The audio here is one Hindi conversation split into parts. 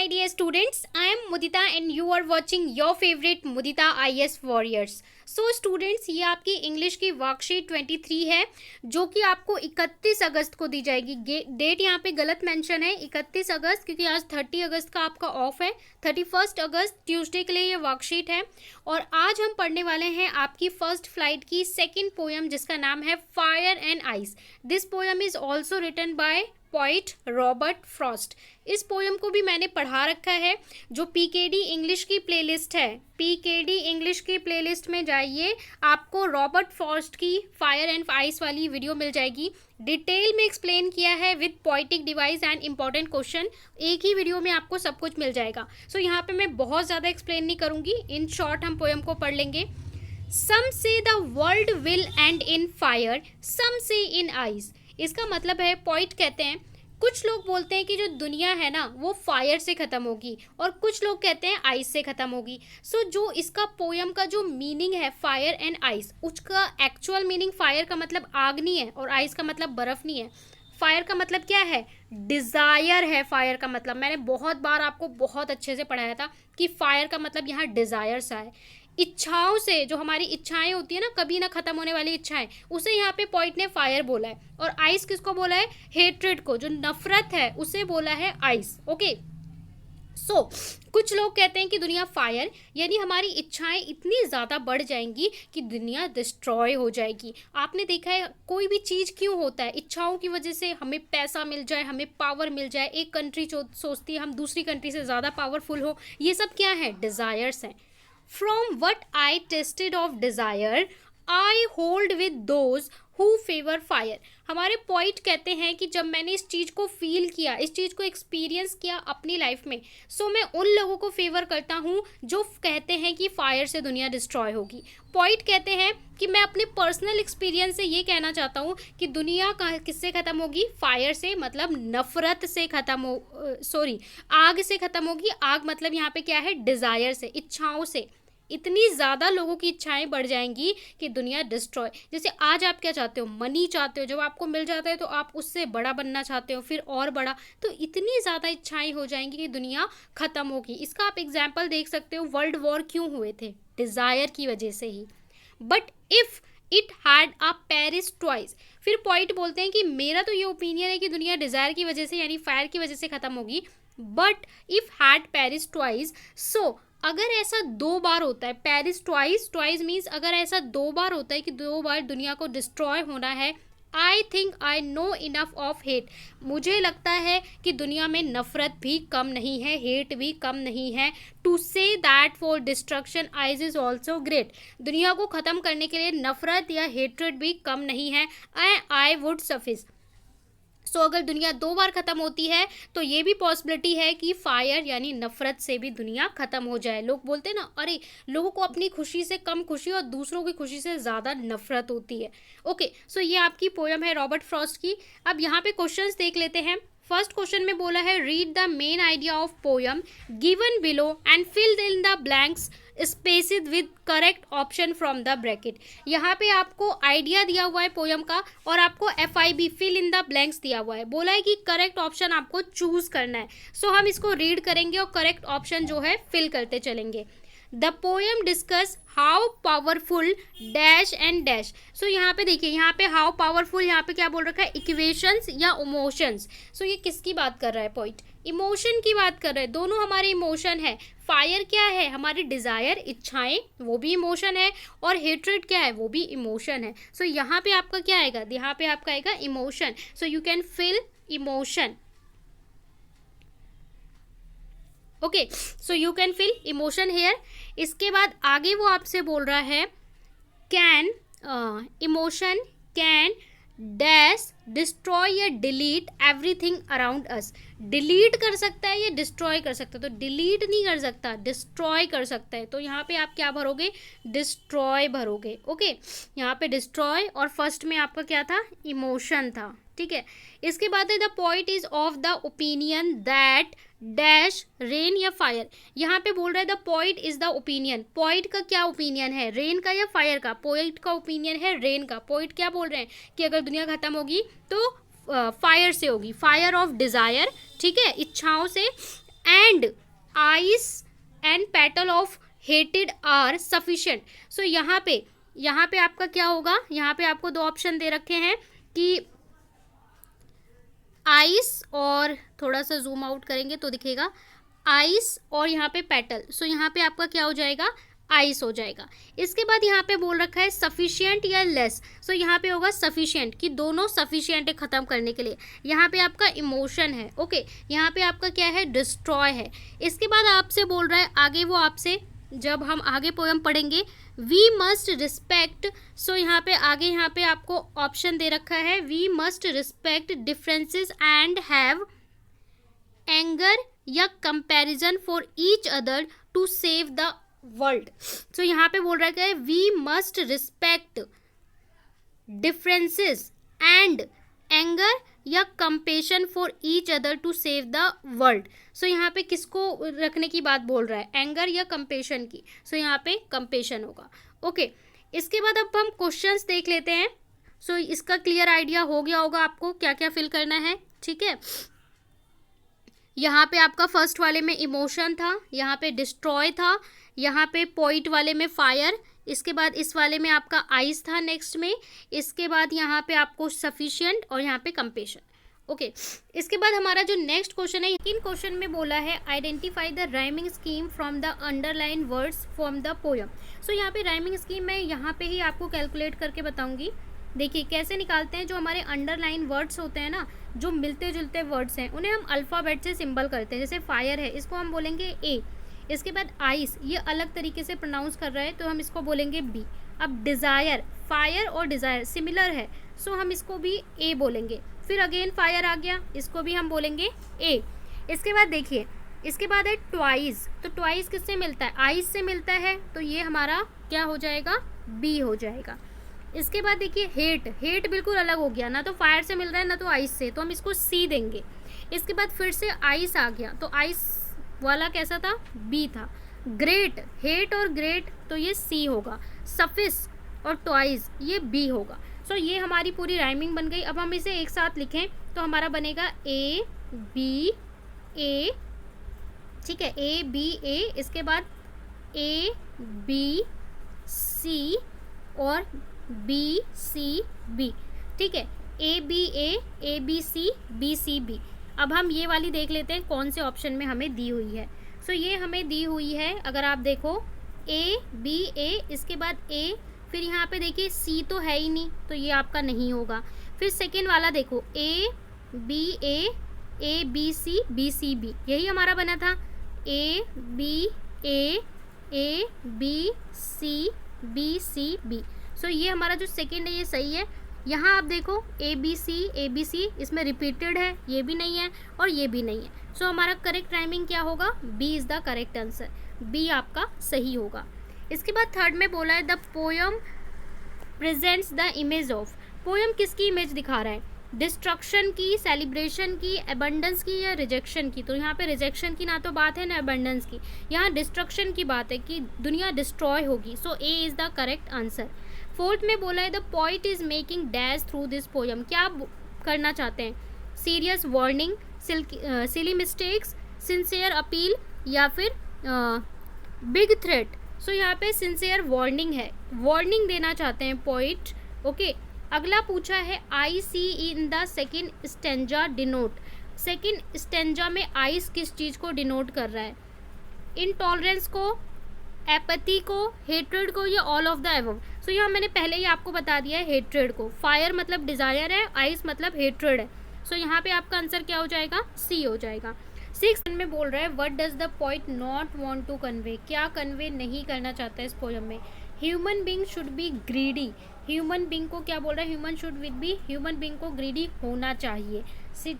my dear students, I am Mudita and you are watching your favorite Mudita IS Warriors. So students, ये आपकी इंग्लिश की वर्कशीट 23 है जो कि आपको 31 अगस्त को दी जाएगी। डेट यहाँ पे गलत मेंशन है 31 अगस्त, क्योंकि आज 30 अगस्त का आपका ऑफ है। 31 अगस्त ट्यूसडे के लिए ये वर्कशीट है और आज हम पढ़ने वाले हैं आपकी फर्स्ट फ्लाइट की सेकंड पोएम जिसका नाम है fire and ice. This poem is also written by poet Robert Frost. इस पोएम को भी मैंने पढ़ा रखा है जो पीकेडी इंग्लिश की प्लेलिस्ट है। पीकेडी इंग्लिश की प्लेलिस्ट में जाइए, आपको रॉबर्ट फ्रॉस्ट की फायर एंड आइस वाली वीडियो मिल जाएगी। डिटेल में एक्सप्लेन किया है with poetic device and important question. एक ही वीडियो में आपको सब कुछ मिल जाएगा। सो यहाँ पे मैं बहुत ज़्यादा एक्सप्लेन नहीं करूँगी, इन शॉर्ट हम पोएम को पढ़ लेंगे। Some say the world will end in fire, some say in ice. इसका मतलब है, पॉइंट कहते हैं, कुछ लोग बोलते हैं कि जो दुनिया है ना वो फायर से ख़त्म होगी और कुछ लोग कहते हैं आइस से ख़त्म होगी। सो जो इसका पोयम का जो मीनिंग है फायर एंड आइस, उसका एक्चुअल मीनिंग फायर का मतलब आग नहीं है और आइस का मतलब बर्फ़ नहीं है। फायर का मतलब क्या है? डिज़ायर है। फायर का मतलब मैंने बहुत बार आपको बहुत अच्छे से पढ़ाया था कि फायर का मतलब यहाँ डिज़ायर सा है। इच्छाओं से, जो हमारी इच्छाएं होती है ना, कभी ना ख़त्म होने वाली इच्छाएं, उसे यहाँ पे पॉइंट ने फायर बोला है। और आइस किसको बोला है? हेट्रेड को, जो नफरत है उसे बोला है आइस। ओके, सो कुछ लोग कहते हैं कि दुनिया फायर, यानी हमारी इच्छाएं इतनी ज़्यादा बढ़ जाएंगी कि दुनिया डिस्ट्रॉय हो जाएगी। आपने देखा है कोई भी चीज़ क्यों होता है? इच्छाओं की वजह से। हमें पैसा मिल जाए, हमें पावर मिल जाए, एक कंट्री सोचती है हम दूसरी कंट्री से ज़्यादा पावरफुल हो, ये सब क्या है? डिज़ायर्स हैं। From what I tasted of desire, I hold with those who favor fire. हमारे पॉइंट कहते हैं कि जब मैंने इस चीज़ को फील किया, इस चीज़ को एक्सपीरियंस किया अपनी लाइफ में, सो मैं उन लोगों को फेवर करता हूँ जो कहते हैं कि फायर से दुनिया डिस्ट्रॉय होगी। पॉइंट कहते हैं कि मैं अपने पर्सनल एक्सपीरियंस से ये कहना चाहता हूँ कि दुनिया किससे ख़त्म होगी? फायर से, मतलब नफ़रत से ख़त्म हो, सॉरी, आग से ख़त्म होगी। आग मतलब यहाँ पे क्या है? डिज़ायर से, इच्छाओं से। इतनी ज़्यादा लोगों की इच्छाएं बढ़ जाएंगी कि दुनिया डिस्ट्रॉय। जैसे आज आप क्या चाहते हो? मनी चाहते हो। जब आपको मिल जाता है तो आप उससे बड़ा बनना चाहते हो, फिर और बड़ा। तो इतनी ज़्यादा इच्छाएं हो जाएंगी कि दुनिया ख़त्म होगी। इसका आप एग्जाम्पल देख सकते हो, वर्ल्ड वॉर क्यों हुए थे? डिज़ायर की वजह से ही। But if it had a perish twice, फिर पॉइंट बोलते हैं कि मेरा तो ये ओपिनियन है कि दुनिया डिज़ायर की वजह से, यानी फायर की वजह से ख़त्म होगी। But if had perish twice, so अगर ऐसा 2 बार होता है, पेरिस ट्वाइस, ट्वाइस मीन्स अगर ऐसा 2 बार होता है कि 2 बार दुनिया को डिस्ट्रॉय होना है, I think I know enough of hate, मुझे लगता है कि दुनिया में नफ़रत भी कम नहीं है, हेट भी कम नहीं है, to say that for destruction ice is also great, दुनिया को ख़त्म करने के लिए नफ़रत या हेट्रेड भी कम नहीं है। I would suffice. सो अगर दुनिया 2 बार ख़त्म होती है तो ये भी पॉसिबिलिटी है कि फायर यानी नफ़रत से भी दुनिया ख़त्म हो जाए। लोग बोलते हैं ना, अरे लोगों को अपनी खुशी से कम खुशी और दूसरों की खुशी से ज़्यादा नफ़रत होती है। ओके, सो ये आपकी पोएम है रॉबर्ट फ्रॉस्ट की। अब यहाँ पे क्वेश्चंस देख लेते हैं। फर्स्ट क्वेश्चन में बोला है, read the main idea of poem given below and fill in the blanks spaces with correct option from the bracket. यहाँ पे आपको आइडिया दिया हुआ है पोयम का और आपको FIB fill in the blanks दिया हुआ है। बोला है कि करेक्ट ऑप्शन आपको चूज करना है। सो हम इसको रीड करेंगे और करेक्ट ऑप्शन जो है फिल करते चलेंगे। The poem discuss how powerful dash and dash. So यहाँ पे देखिए, यहाँ पे हाउ पावरफुल, यहाँ पे क्या बोल रखा है? इक्वेशंस या इमोशंस। सो ये किसकी बात कर रहा है? पॉइंट इमोशन की बात कर रहा है। दोनों हमारे इमोशन है। फायर क्या है? हमारी डिज़ायर, इच्छाएं, वो भी इमोशन है। और हेट्रेड क्या है? वो भी इमोशन है। सो यहाँ पे आपका क्या आएगा? यहाँ पे आपका आएगा emotion. So you can fill emotion. Okay, so you can fill emotion here. इसके बाद आगे वो आपसे बोल रहा है, can emotion can dash destroy या delete everything around us. Delete कर सकता है या डिस्ट्रॉय कर सकता है? तो डिलीट नहीं कर सकता, डिस्ट्रॉय कर सकता है। तो यहाँ पे आप क्या भरोगे? डिस्ट्रॉय भरोगे। ओके, यहाँ पे डिस्ट्रॉय और फर्स्ट में आपका क्या था? इमोशन था। ठीक है, इसके बाद है the point is of the opinion that dash rain या फायर। यहाँ पे बोल रहा है the point is the opinion. Point का क्या ओपिनियन है? रेन का या फायर का? पॉइंट का ओपिनियन है रेन का। पॉइंट क्या बोल रहे हैं कि अगर दुनिया खत्म होगी तो फायर से होगी, फायर ऑफ डिज़ायर, ठीक है, इच्छाओं से। And ice and petal of hated are sufficient. So यहाँ पे आपका क्या होगा, यहाँ पे आपको दो ऑप्शन दे रखे हैं कि आइस, और थोड़ा सा जूम आउट करेंगे तो दिखेगा आइस, और यहाँ पे पेटल। सो यहाँ पे आपका क्या हो जाएगा, आइस हो जाएगा। इसके बाद यहाँ पे बोल रखा है सफिशिएंट या लेस। सो यहाँ पे होगा सफिशिएंट, कि दोनों सफिशिएंट है ख़त्म करने के लिए। यहाँ पे आपका इमोशन है, ओके। यहाँ पे आपका क्या है, डिस्ट्रॉय है। इसके बाद आपसे बोल रहा है आगे, वो आपसे जब हम आगे पोएम पढ़ेंगे, वी मस्ट रिस्पेक्ट। सो यहाँ पे आगे यहाँ पे आपको ऑप्शन दे रखा है, we must respect differences and have anger या comparison for each other to save the world. So यहाँ पे बोल रहा है we must respect differences and anger या compassion for each other to save the world. So यहाँ पे किसको रखने की बात बोल रहा है, एंगर या कंपेशन की। सो यहाँ पे कंपेशन होगा, ओके। इसके बाद अब हम क्वेश्चंस देख लेते हैं। सो इसका क्लियर आइडिया हो गया होगा आपको क्या क्या फिल करना है, ठीक है। यहाँ पे आपका फर्स्ट वाले में इमोशन था, यहाँ पे डिस्ट्रॉय था, यहाँ पे पॉइंट वाले में फायर, इसके बाद इस वाले में आपका आइस था नेक्स्ट में, इसके बाद यहाँ पे आपको सफिशिएंट, और यहाँ पे कंपेशन, ओके। इसके बाद हमारा जो नेक्स्ट क्वेश्चन है, इन क्वेश्चन में बोला है identify the rhyming scheme from the underline words from the poem. So यहाँ पे राइमिंग स्कीम मैं यहाँ पे ही आपको कैलकुलेट करके बताऊंगी। देखिए कैसे निकालते हैं, जो हमारे अंडरलाइन वर्ड्स होते हैं ना, जो मिलते जुलते वर्ड्स हैं, उन्हें हम अल्फ़ाबेट से सिंबल करते हैं। जैसे फायर है, इसको हम बोलेंगे ए। इसके बाद आइस, ये अलग तरीके से प्रोनाउंस कर रहा है तो हम इसको बोलेंगे बी। अब डिज़ायर, फायर और डिज़ायर सिमिलर है, सो हम इसको भी ए बोलेंगे। फिर अगेन फायर आ गया, इसको भी हम बोलेंगे ए। इसके बाद देखिए, इसके बाद है ट्वाइस। तो ट्वाइस किससे मिलता है, आइस से मिलता है, तो ये हमारा क्या हो जाएगा, बी हो जाएगा। इसके बाद देखिए हेट, हेट बिल्कुल अलग हो गया, ना तो फायर से मिल रहा है ना तो आइस से, तो हम इसको सी देंगे। इसके बाद फिर से आइस आ गया, तो आइस वाला कैसा था, बी था। ग्रेट, हेट और ग्रेट, तो ये सी होगा। सफिस और ट्वाइस, ये बी होगा। सो ये हमारी पूरी राइमिंग बन गई। अब हम इसे एक साथ लिखें तो हमारा बनेगा ए बी ए, ठीक है, ए बी ए। इसके बाद ए बी सी और बी सी बी, ठीक है, A B C B C B. अब हम ये वाली देख लेते हैं कौन से ऑप्शन में हमें दी हुई है। सो ये हमें दी हुई है, अगर आप देखो ए बी ए, इसके बाद ए, फिर यहाँ पे देखिए सी तो है ही नहीं, तो ये आपका नहीं होगा। फिर सेकेंड वाला देखो A B C B C B, यही हमारा बना था, A B C B C B. So ये हमारा जो सेकेंड है ये सही है। यहाँ आप देखो ए बी सी, इसमें रिपीटेड है, ये भी नहीं है और ये भी नहीं है। सो हमारा करेक्ट राइमिंग क्या होगा, B is the correct answer, B आपका सही होगा। इसके बाद थर्ड में बोला है the poem presents the image of. Poem किसकी इमेज दिखा रहा है, डिस्ट्रक्शन की, सेलिब्रेशन की, एबंडेंस की या रिजेक्शन की। तो यहाँ पे रिजेक्शन की ना तो बात है ना एबंडेंस की, यहाँ डिस्ट्रक्शन की बात है कि दुनिया डिस्ट्रॉय होगी। So A is the correct answer. Fourth में बोला है the poet is making dash through this poem. क्या आप करना चाहते हैं, serious warning, silly mistakes, sincere appeal या फिर बिग थ्रेट। सो यहाँ पे सिंसियर वार्निंग है, वार्निंग देना चाहते हैं पोइट, ओके। अगला पूछा है I see in the second stanza denote. Second stanza में आइस किस चीज़ को डिनोट कर रहा है, इनटॉलरेंस को, एपैथी को, हेट्रेड को या ऑल ऑफ द एबव। सो यहाँ मैंने पहले ही आपको बता दिया है हेट्रेड को। फायर मतलब डिज़ायर है, आइस मतलब हेट्रेड है। सो यहाँ पे आपका आंसर क्या हो जाएगा, सी हो जाएगा। 6 में बोल रहा है what does the poet not want to convey. क्या कन्वे नहीं करना चाहता है इस पोयम में, human being should be greedy. Human being को क्या बोल रहा है, human should be, human being को ग्रीडी होना चाहिए,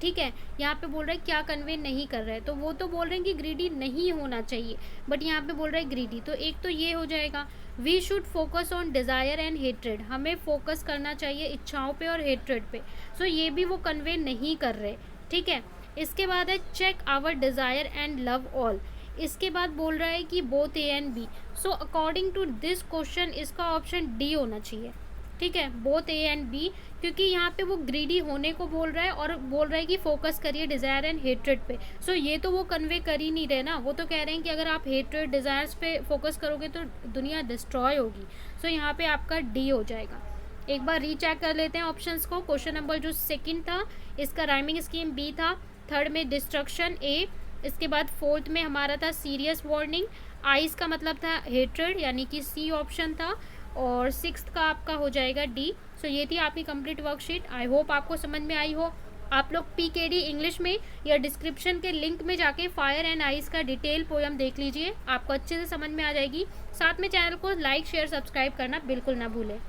ठीक है। यहाँ पे बोल रहा है क्या कन्वे नहीं कर रहा है, तो वो तो बोल रहे हैं कि ग्रीडी नहीं होना चाहिए, बट यहाँ पे बोल रहा है ग्रीडी, तो एक तो ये हो जाएगा। We should focus on desire and hatred, हमें फोकस करना चाहिए इच्छाओं पे और हेट्रेड पे। सो ये भी वो कन्वे नहीं कर रहे, ठीक है। इसके बाद है check our desire and love all. इसके बाद बोल रहा है कि both A and B. So according to this question इसका ऑप्शन डी होना चाहिए, ठीक है, बोथ ए एंड बी, क्योंकि यहाँ पे वो ग्रीडी होने को बोल रहा है और बोल रहा है कि फोकस करिए डिज़ायर एंड हेट्रेड पे। सो ये तो वो कन्वे कर ही नहीं रहे ना, वो तो कह रहे हैं कि अगर आप हेट्रेड डिज़ायर्स पे फोकस करोगे तो दुनिया डिस्ट्रॉय होगी। सो यहाँ पे आपका डी हो जाएगा। एक बार रीचेक कर लेते हैं ऑप्शंस को। क्वेश्चन नंबर जो सेकंड था इसका राइमिंग स्कीम बी था, थर्ड में डिस्ट्रक्शन ए, इसके बाद फोर्थ में हमारा था सीरियस वार्निंग, आइस का मतलब था हेट्रेड यानी कि सी ऑप्शन था, और सिक्स्थ का आपका हो जाएगा डी। सो ये थी आपकी कंप्लीट वर्कशीट। आई होप आपको समझ में आई हो। आप लोग पीकेडी इंग्लिश में या डिस्क्रिप्शन के लिंक में जाके फायर एंड आइस का डिटेल पोयम देख लीजिए, आपको अच्छे से समझ में आ जाएगी। साथ में चैनल को लाइक शेयर सब्सक्राइब करना बिल्कुल ना भूलें।